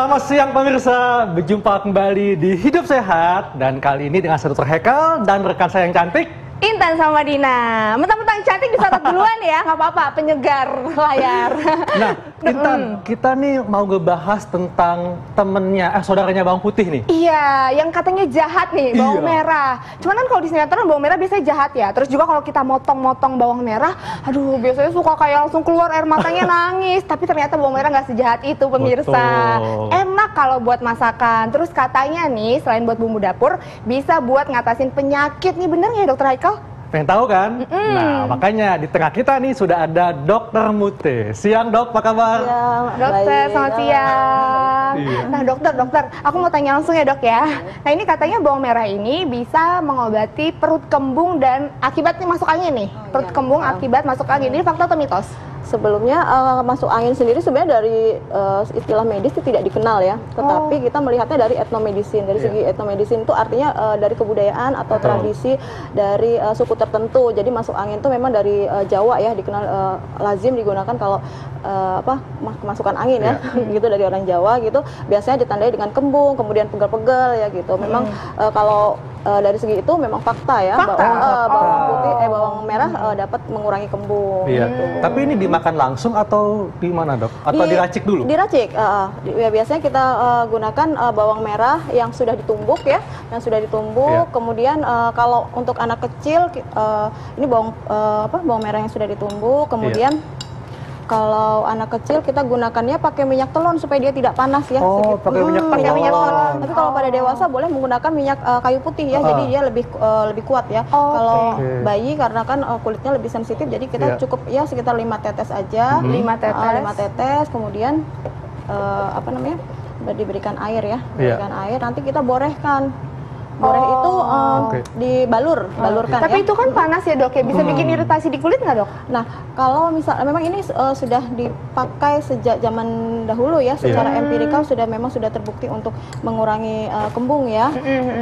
Selamat siang pemirsa, berjumpa kembali di Hidup Sehat. Dan kali ini dengan saya Dr. Hekal dan rekan saya yang cantik Intan sama Dina. Mentang-mentang cantik disorot duluan ya, nggak apa-apa, penyegar layar. Nah, Intan, kita nih mau ngebahas tentang saudaranya bawang putih nih. Iya, yang katanya jahat nih, bawang merah. Cuman kan kalau di sinetron bawang merah biasanya jahat ya. Terus juga kalau kita motong-motong bawang merah, aduh biasanya suka kayak langsung keluar air matanya nangis. Tapi ternyata bawang merah nggak sejahat itu pemirsa. Betul. Enak kalau buat masakan. Terus katanya nih, selain buat bumbu dapur, bisa buat ngatasin penyakit nih, bener nggak ya Dokter Haikal? Pengen tahu kan? Nah, makanya di tengah kita nih sudah ada Dokter Mute. Siang dok, apa kabar? Ya, dokter, selamat siang. Iya. Nah dokter, aku mau tanya langsung ya dok ya. Nah ini katanya bawang merah ini bisa mengobati perut kembung dan akibatnya masuk angin nih. Perut kembung akibat masuk angin, ini fakta atau mitos? Sebelumnya masuk angin sendiri sebenarnya dari istilah medis itu tidak dikenal ya, tetapi kita melihatnya dari etnomedicine. Dari segi etnomedicine itu artinya dari kebudayaan atau tradisi dari suku tertentu. Jadi masuk angin itu memang dari Jawa ya, dikenal lazim digunakan kalau kemasukan angin ya, gitu dari orang Jawa gitu. Biasanya ditandai dengan kembung, kemudian pegel-pegel ya gitu. Memang kalau dari segi itu memang fakta ya, bawang merah dapat mengurangi kembung. Iya. Gitu. Tapi ini dimakan langsung atau di mana dok? Atau diracik dulu? Diracik. Biasanya kita gunakan bawang merah yang sudah ditumbuk ya, Kemudian kalau untuk anak kecil ini bawang merah yang sudah ditumbuk. Kemudian kalau anak kecil kita gunakannya pakai minyak telon supaya dia tidak panas ya. Oh, pakai minyak telon. Tapi kalau pada dewasa boleh menggunakan minyak kayu putih ya, jadi dia lebih kuat ya. Kalau bayi karena kan kulitnya lebih sensitif, jadi kita cukup ya sekitar 5 tetes aja. 5 tetes. 5 tetes, kemudian diberikan air ya, nanti kita borehkan. Boreh itu balurkan. Tapi ya. itu kan panas ya dok ya, bisa bikin iritasi di kulit nggak dok? Nah, kalau misalnya memang ini sudah dipakai sejak zaman dahulu ya, secara empirikal sudah terbukti untuk mengurangi kembung ya.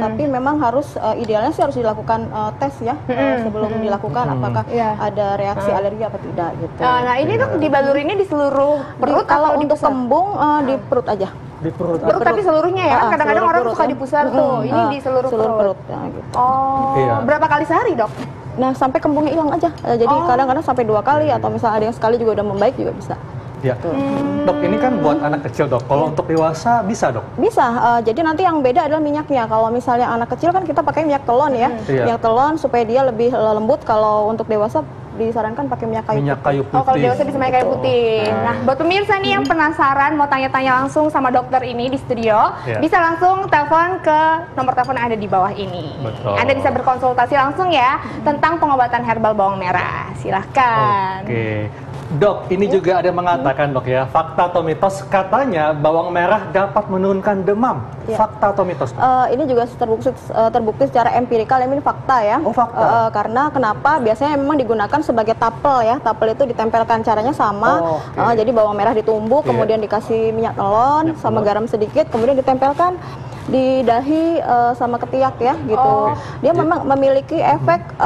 Tapi memang harus idealnya sih harus dilakukan tes ya sebelum dilakukan apakah ada reaksi alergi apa tidak gitu. Nah ini dok dibalur ini di seluruh perut kalau atau untuk kembung di perut aja. Di perut. Tapi seluruhnya ya, kadang-kadang orang suka di pusar tuh. Ini di seluruh perut. Ya, gitu. Berapa kali sehari dok? Nah sampai kembungnya hilang aja. Jadi kadang-kadang sampai 2 kali atau misalnya ada yang sekali juga udah membaik juga bisa. Ya. Dok, ini kan buat anak kecil dok. Kalau untuk dewasa bisa dok? Bisa. Jadi nanti yang beda adalah minyaknya. Kalau misalnya anak kecil kan kita pakai minyak telon ya. Minyak telon supaya dia lebih lembut. Kalau untuk dewasa disarankan pakai minyak kayu putih. Kalau dewasa bisa minyak kayu putih. Nah, buat pemirsa nih yang penasaran mau tanya-tanya langsung sama dokter ini di studio, bisa langsung telepon ke nomor telepon yang ada di bawah ini. Betul. Anda bisa berkonsultasi langsung ya tentang pengobatan herbal bawang merah. Silahkan. Oke. Dok, ini juga ada yang mengatakan dok ya, fakta atau mitos katanya bawang merah dapat menurunkan demam. Fakta atau mitos? Ini juga terbukti secara empirikal, ini fakta ya. Oh, fakta. Karena kenapa? Biasanya memang digunakan sebagai tapel ya. Tapel itu ditempelkan caranya sama. Jadi bawang merah ditumbuk, kemudian dikasih minyak telon sama garam sedikit, kemudian ditempelkan di dahi sama ketiak ya gitu. Dia memang memiliki efek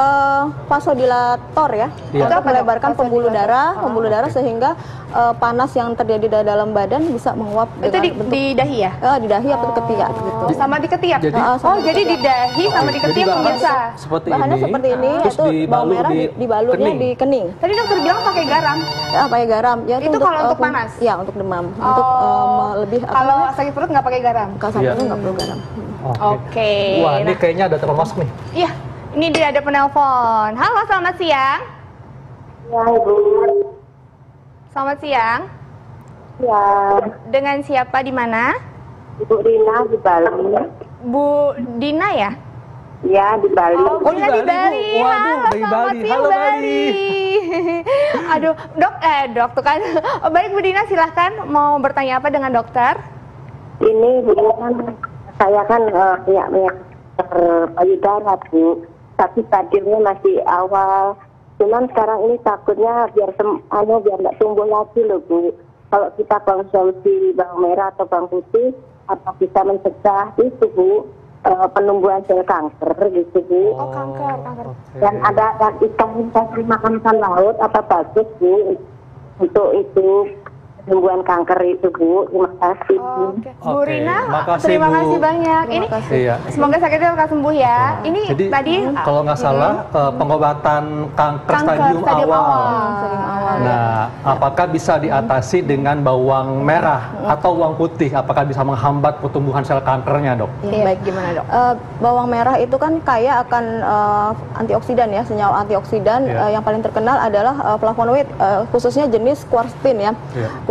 vasodilator ya, untuk melebarkan pembuluh darah sehingga panas yang terjadi di dalam badan bisa menguap. Itu di dahi ya? Di dahi atau di ketiak gitu. Sama di ketiak. Jadi di dahi sama di ketiak bisa. Bahannya seperti ini, itu bawang merah dibalurnya di kening. Tadi dokter bilang pakai garam. Pakai garam. Ya, itu kalau untuk panas? Ya, untuk demam. Untuk lebih kalau sakit perut nggak pakai garam? Kalau sakit perut nggak perlu garam. Oke. Wah, ini kayaknya ada telepon masuk nih. Iya, ini dia ada penelpon. Halo, selamat siang. Ya, Ibu. Selamat siang. Ya. Dengan siapa di mana? Ibu Rina di Bali. Bu Dina ya? Ya, di Bali. Oh, Dina di Bali. Waduh, Halo, dari selamat Bali. siang Halo, Bali. Aduh, dok tuh kan. Baik Bu Dina, silahkan mau bertanya apa dengan dokter? Ini Bu kan saya kan minyak payudara Bu. Tapi stadiumnya masih awal. Cuman sekarang ini takutnya biar nggak tumbuh lagi loh Bu. Kalau kita konsumsi bawang merah atau bawang putih, apa bisa mencegah itu Bu penumbuhan sel kanker gitu Bu. Oh, kanker. Dan ikan yang saya makan ikan laut apa bagus Bu untuk itu penyembuhan kanker itu, Bu. Terima kasih. Oke. Bu Oke, Rina, makasih, terima Bu. kasih banyak. Ini Iya. semoga sakitnya lekas sembuh ya. Ini Jadi tadi kalau nggak salah pengobatan kanker stadium awal. Nah, apakah bisa diatasi dengan bawang merah atau bawang putih? Apakah bisa menghambat pertumbuhan sel kankernya, Dok? Baik, gimana, Dok? Bawang merah itu kan kaya akan antioksidan ya, senyawa antioksidan. Yang paling terkenal adalah flavonoid, khususnya jenis quercetin ya.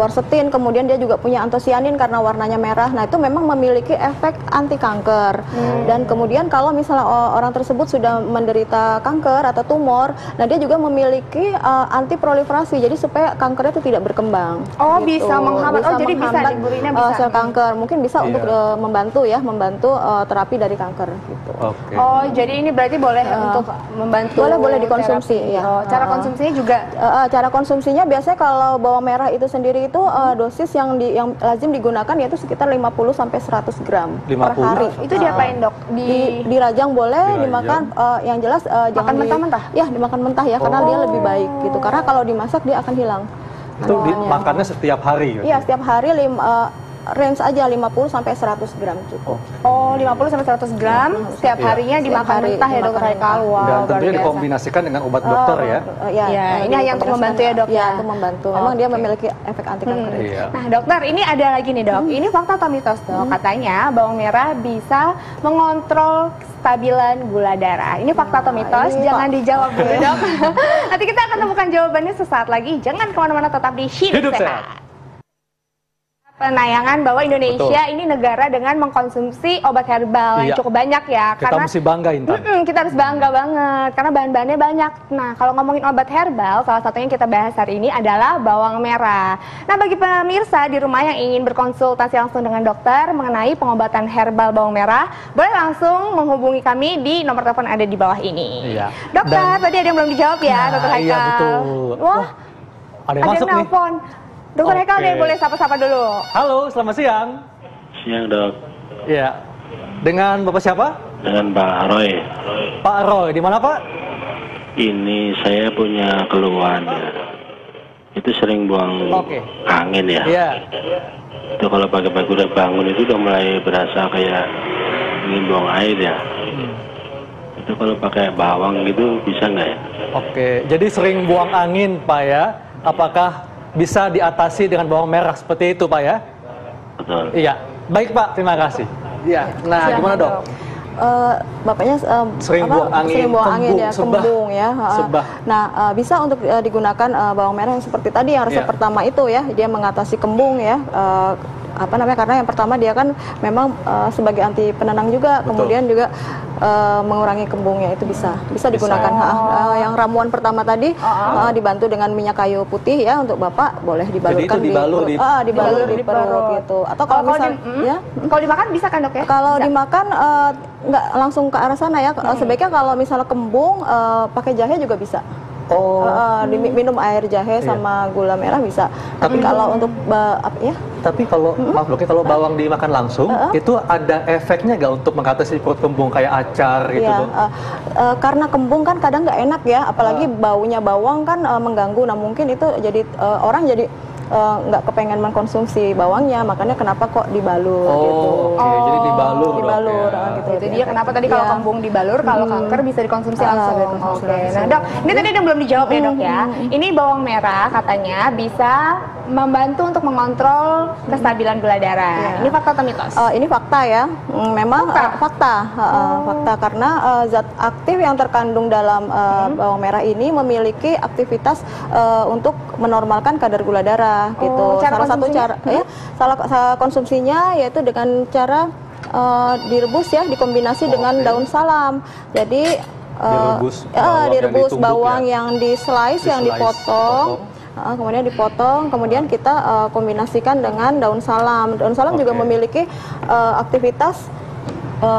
Quercetin, kemudian dia juga punya antosianin karena warnanya merah. Nah, itu memang memiliki efek anti kanker. Dan kemudian kalau misalnya orang tersebut sudah menderita kanker atau tumor, nah dia juga memiliki anti proliferasi, jadi supaya kankernya itu tidak berkembang. Oh, bisa menghambat. Jadi bisa nih, Bu Rina bisa. Sel kanker, mungkin bisa untuk membantu terapi dari kanker gitu. Oh, jadi ini berarti boleh untuk membantu. Boleh dikonsumsi ya. Cara konsumsinya juga cara konsumsinya biasanya kalau bawang merah itu sendiri itu dosis yang lazim digunakan yaitu sekitar 50 sampai 100 gram per hari. Itu diapain, Dok? Dirajang boleh, dimakan yang jelas jangan mentah-mentah. Ya, dimakan mentah ya, karena dia lebih baik gitu. Karena kalau dimasak dia akan hilang. Itu dimakannya setiap hari? Iya, setiap hari range aja 50 sampai 100 gram cukup. Oh, 50 sampai 100 gram setiap harinya dimakan mentah ya, Dokter Haikal. Dan tentunya dikombinasikan dengan obat dokter ya. Ya, ini hanya untuk membantu ya, Dok. Ya, untuk membantu. Memang dia memiliki efek anti kanker. Nah, Dokter, ini ada lagi nih, Dok. Ini fakta atau mitos, Dok? Katanya bawang merah bisa mengontrol kestabilan gula darah. Ini fakta atau mitos? Jangan dijawab dulu, Dok. Nanti kita akan temukan jawabannya sesaat lagi. Jangan kemana-mana, tetap di Hidup Sehat. Penayangan bahwa Indonesia ini negara dengan mengkonsumsi obat herbal yang cukup banyak ya. Kita mesti bangga, Intan. Kita harus bangga banget karena bahan-bahannya banyak. Nah, kalau ngomongin obat herbal, salah satunya yang kita bahas hari ini adalah bawang merah. Nah, bagi pemirsa di rumah yang ingin berkonsultasi langsung dengan dokter mengenai pengobatan herbal bawang merah, boleh langsung menghubungi kami di nomor telepon ada di bawah ini. Dokter, tadi ada yang belum dijawab ya, Dokter Haikal. Iya, betul. Wah, ada yang masuk nih. nelpon. Dokter Haikal deh, boleh sapa-sapa dulu. Halo, selamat siang. Siang, Dok. Iya. Dengan Bapak siapa? Dengan Pak Roy. Pak Roy, di mana, Pak? Ini saya punya keluhan ya. Itu sering buang angin ya. Iya. Itu kalau pagi-pagi udah bangun itu udah mulai berasa kayak ingin buang air ya. Itu kalau pakai bawang gitu bisa nggak ya? Oke, jadi sering buang angin, Pak ya. Apakah bisa diatasi dengan bawang merah seperti itu, Pak ya? Betul. Iya. Baik, Pak. Terima kasih. Iya. Nah, gimana, Dok? Bapaknya sering buang angin, ya, kembung ya. Nah, bisa untuk digunakan bawang merah yang seperti tadi yang resep pertama itu ya, dia mengatasi kembung ya. Karena yang pertama dia kan memang sebagai anti penenang juga, kemudian juga mengurangi kembungnya, itu bisa digunakan. Yang ramuan pertama tadi dibantu dengan minyak kayu putih ya, untuk Bapak boleh dibalurkan di perut gitu. Atau kalau misalnya kalau dimakan bisa kan, Dok ya? Kalau dimakan nggak langsung ke arah sana ya. Sebaiknya kalau misalnya kembung pakai jahe juga bisa. Minum air jahe sama gula merah bisa. Tapi kalau untuk Tapi kalau maaf Dok, kalau bawang dimakan langsung itu ada efeknya nggak untuk mengatasi perut kembung kayak acar gitu, Dok? Karena kembung kan kadang nggak enak ya, apalagi baunya bawang kan mengganggu. Nah, mungkin itu jadi orang jadi nggak kepengen mengkonsumsi bawangnya, makanya kenapa kok dibalur gitu. Jadi dibalur gitu. Jadi dia kenapa tadi kalau kembung dibalur, kalau kanker bisa dikonsumsi langsung. Nah, Dok, ini tadi yang belum dijawab ya, Dok ya. Ini bawang merah katanya bisa membantu untuk mengontrol kestabilan gula darah. Ini fakta atau mitos? Ini fakta ya. Memang fakta karena zat aktif yang terkandung dalam bawang merah ini memiliki aktivitas untuk menormalkan kadar gula darah gitu. Salah satu cara konsumsinya yaitu dengan cara direbus ya, dikombinasi dengan daun salam. Jadi direbus bawang yang di slice, yang dipotong. Kemudian dipotong, kemudian kita kombinasikan dengan daun salam. Daun salam juga memiliki aktivitas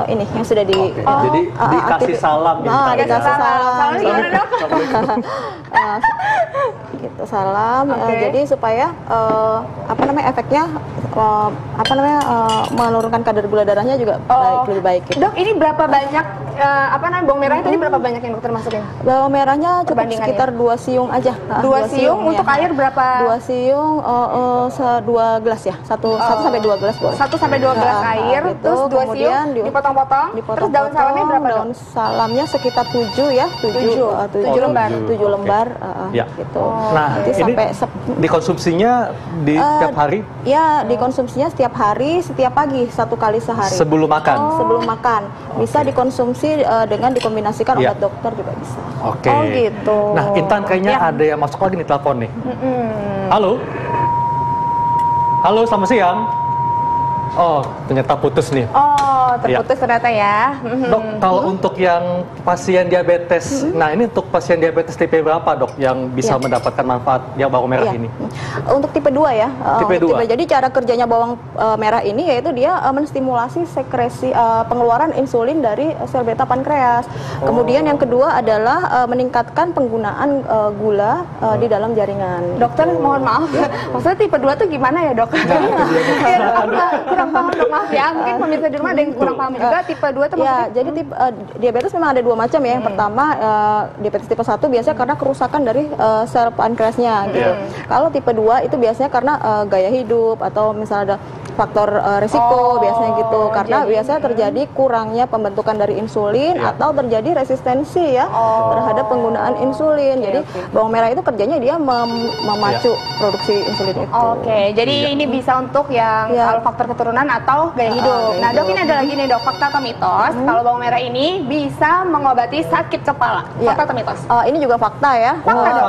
ini yang sudah di jadi dikasih salam nih. dikasih salam. Salam gimana, Dok? Gitu salam. Jadi supaya efeknya menurunkan kadar gula darahnya juga lebih baik. Gitu. Dok, ini berapa banyak bawang merahnya tadi berapa banyak yang dokter masukin? Bawang merahnya cukup sekitar 2 siung aja. 2 siung untuk air berapa? 2 siung 2 gelas ya. 1 sampai 2 gelas boleh. 1 sampai 2 gelas air, gitu. terus 2 siung dipotong-potong. Terus daun salamnya berapa, Dok? Daun salamnya sekitar 7 ya, 7 lembar. 7 lembar gitu. Nah, nanti ini sampai dikonsumsinya di setiap hari? Ya, dikonsumsinya setiap hari, setiap pagi 1 kali sehari. Sebelum makan? Sebelum makan. Bisa dikonsumsi dengan dikombinasikan obat dokter juga bisa. Oke. Oh gitu. Nah, Intan kayaknya ada yang masuk lagi nih telepon nih. Halo? Halo, selamat siang. Oh, ternyata putus nih. Oh, terputus ternyata ya. Dok, kalau untuk yang pasien diabetes, nah ini untuk pasien diabetes tipe berapa, Dok, yang bisa mendapatkan manfaat yang bawang merah ini? Untuk tipe 2 ya. Tipe 2. Jadi cara kerjanya bawang merah ini yaitu dia menstimulasi sekresi pengeluaran insulin dari sel beta pankreas. Kemudian yang kedua adalah meningkatkan penggunaan gula di dalam jaringan. Dokter, mohon maaf. Maksudnya tipe 2 tuh gimana ya, Dok? Ya, kurang paham, Dok, maaf ya. Mungkin pemirsa di rumah ada yang kurang paham juga. Tipe 2 itu maksudnya? Jadi diabetes memang ada 2 macam ya. Yang pertama diabetes tipe 1 biasanya karena kerusakan dari sel pankreasnya gitu. Kalau tipe 2 itu biasanya karena gaya hidup atau misalnya ada faktor risiko biasanya gitu. Karena biasanya terjadi kurangnya pembentukan dari insulin atau terjadi resistensi ya terhadap penggunaan insulin. Jadi bawang merah itu kerjanya dia memacu produksi insulin itu. Oke, jadi ini bisa untuk yang kalau faktor keturunan atau gaya hidup. Nah, Dok, ini ada lagi nih, Dok, fakta atau mitos kalau bawang merah ini bisa mengobati sakit kepala. Fakta atau mitos? Ini juga fakta ya.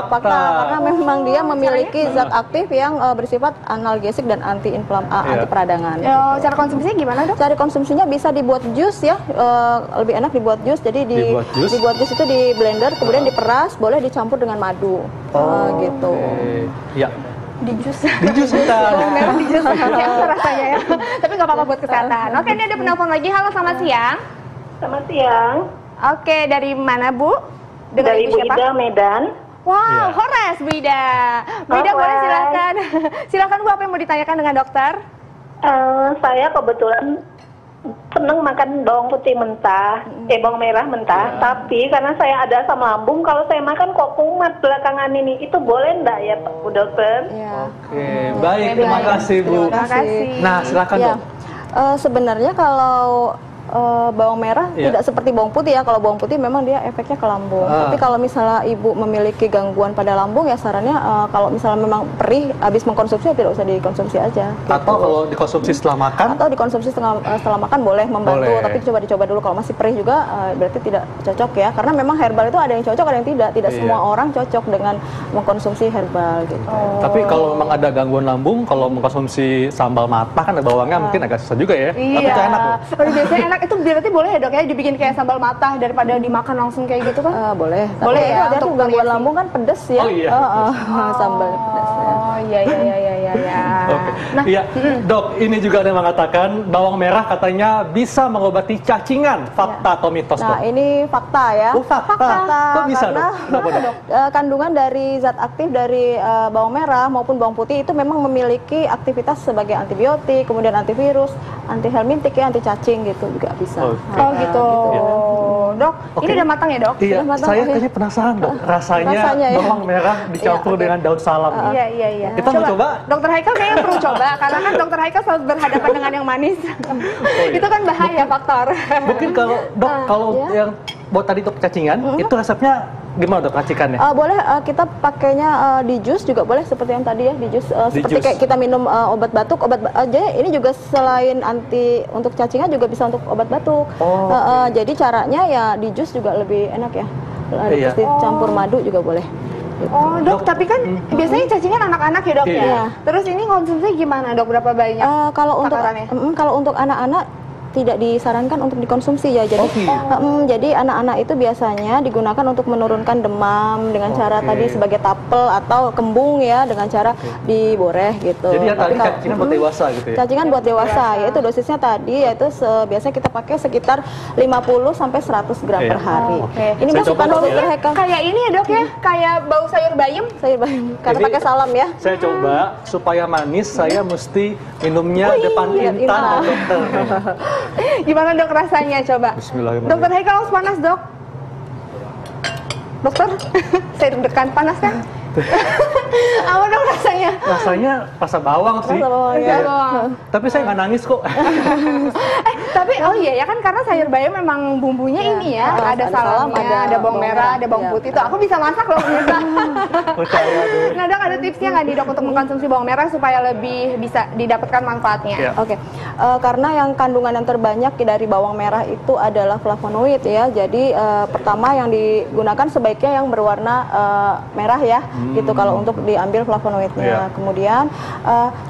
Fakta karena memang dia memiliki zat aktif yang bersifat analgesik dan anti peradangan. Cara konsumsinya gimana, Dok? Cara konsumsinya bisa dibuat jus ya, lebih enak dibuat jus. Jadi dibuat jus itu di blender, kemudian diperas, boleh dicampur dengan madu, gitu. Ya. Di jus kita. Bawang merah di jus rasanya ya. Tapi nggak apa-apa buat kesehatan. Oke, ini ada penelpon lagi. Halo, selamat siang. Selamat siang. Oke, dari mana, Bu? Dari Bu Ida, Medan. Wow, Hores, Bu Ida. Bu Ida, boleh silakan. Silakan, Bu, apa yang mau ditanyakan dengan dokter? Saya kebetulan seneng makan bawang putih mentah, bawang merah mentah. Tapi karena saya ada asam lambung, kalau saya makan kok kumat belakangan ini. Itu boleh enggak ya, Bu Dokter? Oke, baik. Terima kasih, Bu. Terima kasih. Nah, silakan, Dok. Sebenarnya kalau bawang merah tidak seperti bawang putih ya. Kalau bawang putih memang dia efeknya ke lambung. Tapi kalau misalnya ibu memiliki gangguan pada lambung ya sarannya kalau misalnya memang perih habis mengkonsumsi tidak usah dikonsumsi aja. Gitu. Atau kalau dikonsumsi setelah makan? Atau dikonsumsi setelah makan boleh membantu. Tapi coba dicoba dulu. Kalau masih perih juga berarti tidak cocok ya. Karena memang herbal itu ada yang cocok ada yang tidak. Tidak semua orang cocok dengan mengkonsumsi herbal gitu. Tapi kalau memang ada gangguan lambung, kalau mengkonsumsi sambal matah kan ada bawangnya mungkin agak susah juga ya. Tapi itu enak loh. Biasanya enak. Itu berarti boleh ya, Dok, ya dibikin kayak sambal matah daripada dimakan langsung kayak gitu kan? Boleh. Boleh ya, ada tuh gangguan lambung kan pedes ya. Oh iya. Sambal pedes. Oh iya. Oke. Iya, Dok, ini juga ada yang mengatakan bawang merah katanya bisa mengobati cacingan. Fakta atau mitos, Dok? Nah, ini fakta ya. Oh, fakta. Kok bisa, Dok? Kenapa, Dok? Kandungan dari zat aktif dari bawang merah maupun bawang putih itu memang memiliki aktivitas sebagai antibiotik, kemudian antivirus, anti helmintik ya, anti cacing gitu juga bisa. Oh gitu. Dok, ini udah matang ya, Dok? Iya, saya kayaknya penasaran, Dok. Rasanya bawang merah dicampur dengan daun salam. Iya. Kita mau coba? Dokter Haikal kayaknya perlu coba, karena kan Dokter Haikal selalu berhadapan dengan yang manis. Itu kan bahaya faktor. Mungkin kalau, Dok, kalau yang buat tadi untuk cacingan, itu resepnya gimana, Dok, racikannya? Boleh kita pakainya di jus juga boleh seperti yang tadi ya, di jus seperti kayak kita minum obat batuk, ini juga selain anti untuk cacingan juga bisa untuk obat batuk. Jadi caranya ya di jus juga lebih enak ya. Terus dicampur madu juga boleh. Gitu. Oh, Dok, tapi kan biasanya cacingan anak-anak ya, Dok ya. Terus ini konsumsi gimana, Dok? Berapa banyak? Kalau untuk anak-anak tidak disarankan untuk dikonsumsi ya. Jadi jadi anak-anak itu biasanya digunakan untuk menurunkan demam dengan cara tadi sebagai tapel atau kembung ya, dengan cara diboreh gitu. Jadi yang tadi cacingan buat dewasa gitu ya? Cacingan buat dewasa, yaitu dosisnya tadi yaitu biasanya kita pakai sekitar 50 sampai 100 gram per hari. Ini masukan dokter Haikal. Kayak ini ya dok ya, kayak bau sayur bayam. Sayur bayam, karena pakai salam ya. Saya coba supaya manis, saya mesti minumnya depan Intan dan dokter. Gimana dok rasanya coba? Bismillahirrahmanirrahim. Dokter Haikal harus panas dok. Dokter, saya deg-degan, panas kan? Apa dong rasanya? Rasanya rasa bawang sih. Rasa bawang, ya. Bawang. Tapi saya nggak nangis kok. Tapi oh iya ya kan karena sayur bayam memang bumbunya ini ya, ada salamnya, ada bawang merah, ada bawang putih. Tuh aku bisa masak loh pemirsa. Nah dok, ada tipsnya nggak nih dok untuk mengkonsumsi bawang merah supaya lebih bisa didapatkan manfaatnya? Oke. Karena yang kandungan yang terbanyak dari bawang merah itu adalah flavonoid ya. Jadi pertama yang digunakan sebaiknya yang berwarna merah ya. Gitu kalau untuk diambil flavonoidnya. Kemudian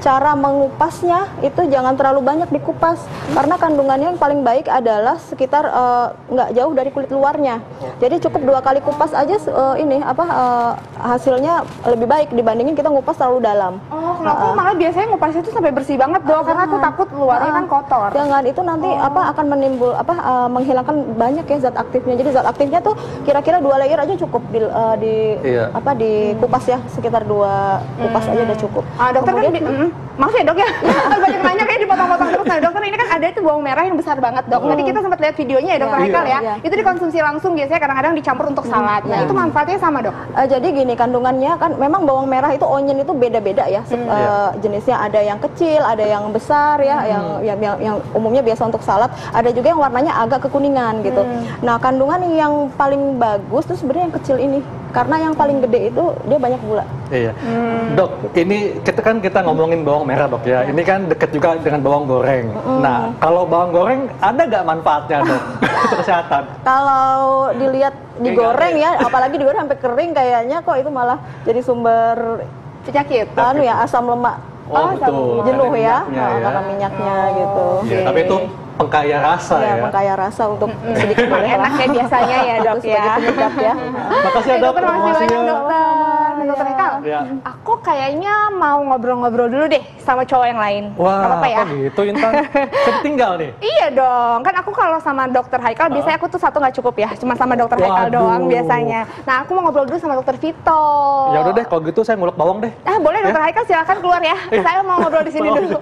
cara mengupasnya itu jangan terlalu banyak dikupas karena kandungannya yang paling baik adalah sekitar nggak jauh dari kulit luarnya. Jadi cukup 2 kali kupas aja hasilnya lebih baik dibandingin kita ngupas terlalu dalam. Oh, kalau aku malah biasanya ngupasnya itu sampai bersih banget dong karena aku takut luarnya kan kotor. Jangan, itu nanti akan menimbul menghilangkan banyak ya zat aktifnya. Jadi zat aktifnya tuh kira-kira 2 layer aja cukup dikupas ya, sekitar 2 kupas aja udah cukup. Dokter kemudian, kan maaf ya dok ya, banyak nanya kayak dipotong-potong terus. Nah dokter, ini kan ada itu bawang merah yang besar banget dok. Tadi kita sempat lihat videonya ya dokter Haikal ya. Itu dikonsumsi langsung biasanya, kadang-kadang dicampur untuk salad. Nah itu manfaatnya sama dok? Jadi gini, kandungannya kan memang bawang merah itu onion itu beda-beda ya. Jenisnya ada yang kecil, ada yang besar ya, yang umumnya biasa untuk salad. Ada juga yang warnanya agak kekuningan gitu. Nah kandungan yang paling bagus itu sebenarnya yang kecil ini. Karena yang paling gede itu dia banyak gula. Iya. Dok, ini kita ngomongin bawang merah dok ya. Ini kan deket juga dengan bawang goreng. Nah, kalau bawang goreng ada nggak manfaatnya dok untuk kesehatan? Kalau dilihat digoreng ya, apalagi digoreng sampai kering kayaknya kok itu malah jadi sumber penyakit. Asam lemak. Betul. Jenuh ya, karena minyaknya gitu. Ya, tapi itu pengkaya rasa ya. Pengkaya rasa untuk sedikit boleh enak ya biasanya ya dok ya. Penyedap ya. Makasih ya dok. Terima kasih banyak dokter. Dokter Haikal, aku kayaknya mau ngobrol-ngobrol dulu deh sama cowok yang lain. Wah, apa ya? gitu Intan? Ketinggal nih? Iya dong, kan aku kalau sama dokter Haikal biasanya aku tuh satu nggak cukup ya, cuma sama dokter Haikal doang biasanya. Nah aku mau ngobrol dulu sama dokter Vito. Ya udah deh, kalau gitu saya ngulek bawang deh. Boleh dokter Haikal, silakan keluar ya. Saya mau ngobrol di sini dulu.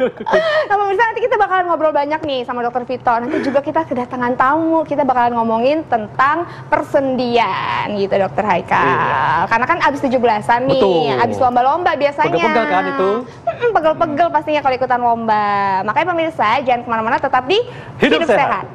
Nah pemirsa, nanti kita bakalan ngobrol banyak nih sama dokter Vito. Nanti juga kita kedatangan tamu, kita bakalan ngomongin tentang persendian gitu dokter Haikal. Karena kan abis 17-an nih, abis lomba-lomba biasanya. Pegel-pegel kan itu? Pegel-pegel pastinya kalau ikutan lomba. Makanya pemirsa jangan kemana-mana, tetap di Hidup Sehat.